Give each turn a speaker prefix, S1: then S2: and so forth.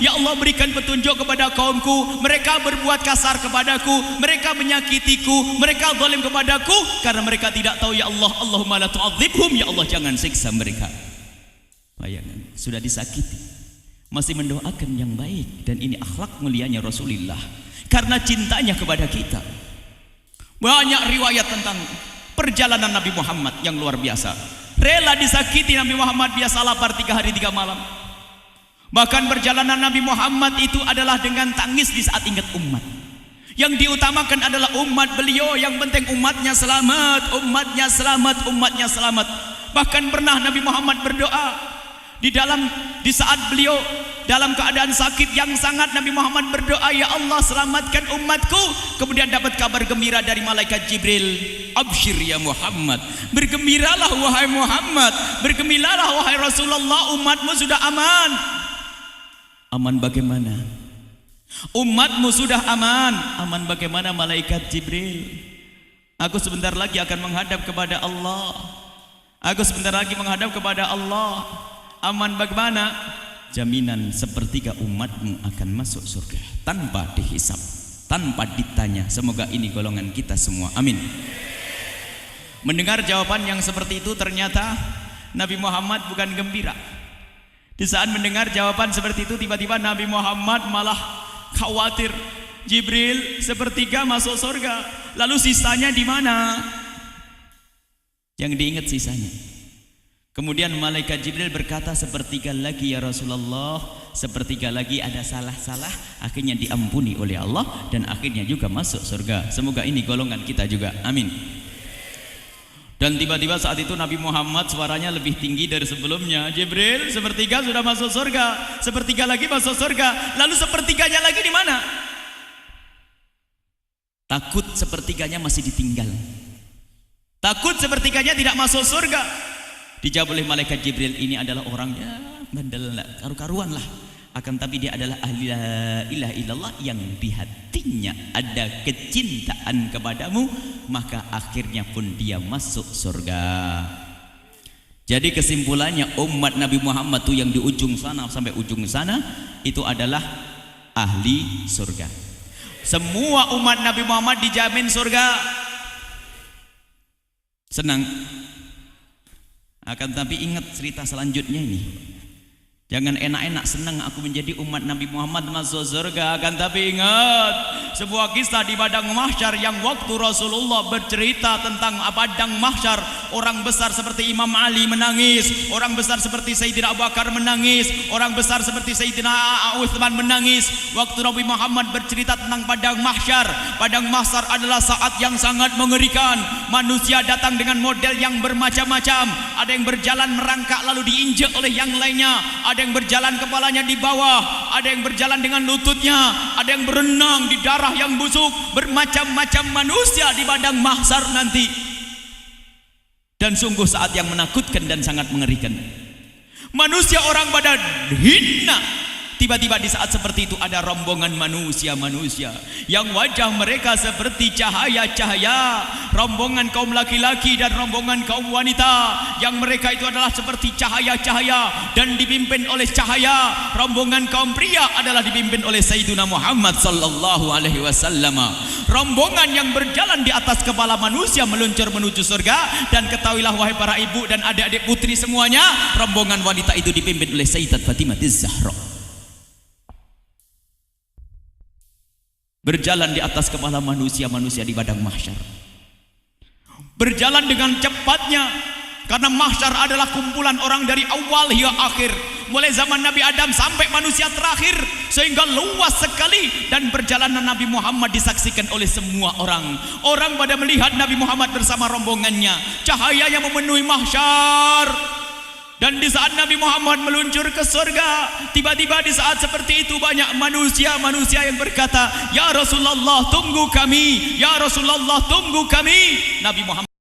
S1: Ya Allah, berikan petunjuk kepada kaumku. Mereka berbuat kasar kepadaku, mereka menyakitiku, mereka zalim kepadaku karena mereka tidak tahu. Ya Allah, Allahumma la tu'adzibhum, ya Allah jangan siksa mereka. Bayangkan, sudah disakiti masih mendoakan yang baik. Dan ini akhlak mulianya Rasulullah karena cintanya kepada kita. Banyak riwayat tentang perjalanan Nabi Muhammad yang luar biasa. Rela disakiti Nabi Muhammad, biasa lapar 3 hari 3 malam. Bahkan perjalanan Nabi Muhammad itu adalah dengan tangis di saat ingat umat. Yang diutamakan adalah umat beliau, yang penting umatnya selamat, umatnya selamat, umatnya selamat. Bahkan pernah Nabi Muhammad berdoa di saat beliau dalam keadaan sakit yang sangat, Nabi Muhammad berdoa, ya Allah selamatkan umatku. Kemudian dapat kabar gembira dari malaikat Jibril, absyir ya Muhammad, bergembiralah wahai Muhammad, bergembiralah wahai Rasulullah, umatmu sudah aman. Aman bagaimana? Umatmu sudah aman. Aman bagaimana malaikat Jibril? Aku sebentar lagi akan menghadap kepada Allah. Aku sebentar lagi menghadap kepada Allah. Aman bagaimana? Jaminan sepertiga umatmu akan masuk surga tanpa dihisap, tanpa ditanya. Semoga ini golongan kita semua, amin. Mendengar jawaban yang seperti itu, ternyata Nabi Muhammad bukan gembira. Di saat mendengar jawaban seperti itu, tiba-tiba Nabi Muhammad malah khawatir. Jibril, sepertiga masuk surga, lalu sisanya di mana? Yang diingat sisanya. Kemudian malaikat Jibril berkata, sepertiga lagi ya Rasulullah, sepertiga lagi ada salah-salah, akhirnya diampuni oleh Allah dan akhirnya juga masuk surga. Semoga ini golongan kita juga, amin. Dan tiba-tiba saat itu Nabi Muhammad suaranya lebih tinggi dari sebelumnya. Jibril, sepertiga sudah masuk surga, sepertiga lagi masuk surga, lalu sepertiganya lagi di mana? Takut sepertiganya masih ditinggal, takut sepertiganya tidak masuk surga. Dijawab oleh malaikat Jibril, ini adalah orangnya bandel, karu-karuan lah. Akan tapi dia adalah ahli la ilaha illallah, yang di hatinya ada kecintaan kepadamu, maka akhirnya pun dia masuk surga. Jadi kesimpulannya, umat Nabi Muhammad itu yang di ujung sana sampai ujung sana itu adalah ahli surga. Semua umat Nabi Muhammad dijamin surga. Senang. Akan tapi ingat cerita selanjutnya ini. Jangan enak-enak senang aku menjadi umat Nabi Muhammad masuk surga. Akan tapi ingat sebuah kisah di padang mahsyar, yang waktu Rasulullah bercerita tentang padang mahsyar, orang besar seperti Imam Ali menangis, orang besar seperti Sayyidina Abu Bakar menangis, orang besar seperti Sayyidina Utsman menangis. Waktu Nabi Muhammad bercerita tentang padang mahsyar, padang mahsyar adalah saat yang sangat mengerikan. Manusia datang dengan model yang bermacam-macam. Ada yang berjalan merangkak lalu diinjak oleh yang lainnya, ada yang berjalan kepalanya di bawah, ada yang berjalan dengan lututnya, ada yang berenang di darah yang busuk. Bermacam-macam manusia di padang mahsyar nanti. Dan sungguh saat yang menakutkan dan sangat mengerikan. Manusia orang pada hina. Tiba-tiba di saat seperti itu ada rombongan manusia-manusia yang wajah mereka seperti cahaya-cahaya, rombongan kaum laki-laki dan rombongan kaum wanita, yang mereka itu adalah seperti cahaya-cahaya dan dipimpin oleh cahaya. Rombongan kaum pria adalah dipimpin oleh Sayyidina Muhammad sallallahu alaihi wasallam. Rombongan yang berjalan di atas kepala manusia meluncur menuju surga. Dan ketahuilah wahai para ibu dan adik-adik putri semuanya, rombongan wanita itu dipimpin oleh Sayyidat Fatimah Az-Zahra. Berjalan di atas kepala manusia-manusia di padang mahsyar. Berjalan dengan cepatnya, karena mahsyar adalah kumpulan orang dari awal hingga akhir, mulai zaman Nabi Adam sampai manusia terakhir, sehingga luas sekali. Dan perjalanan Nabi Muhammad disaksikan oleh semua orang. Orang pada melihat Nabi Muhammad bersama rombongannya, cahayanya memenuhi mahsyar. Dan di saat Nabi Muhammad meluncur ke surga, tiba-tiba di saat seperti itu banyak manusia-manusia yang berkata, ya Rasulullah tunggu kami, ya Rasulullah tunggu kami. Nabi Muhammad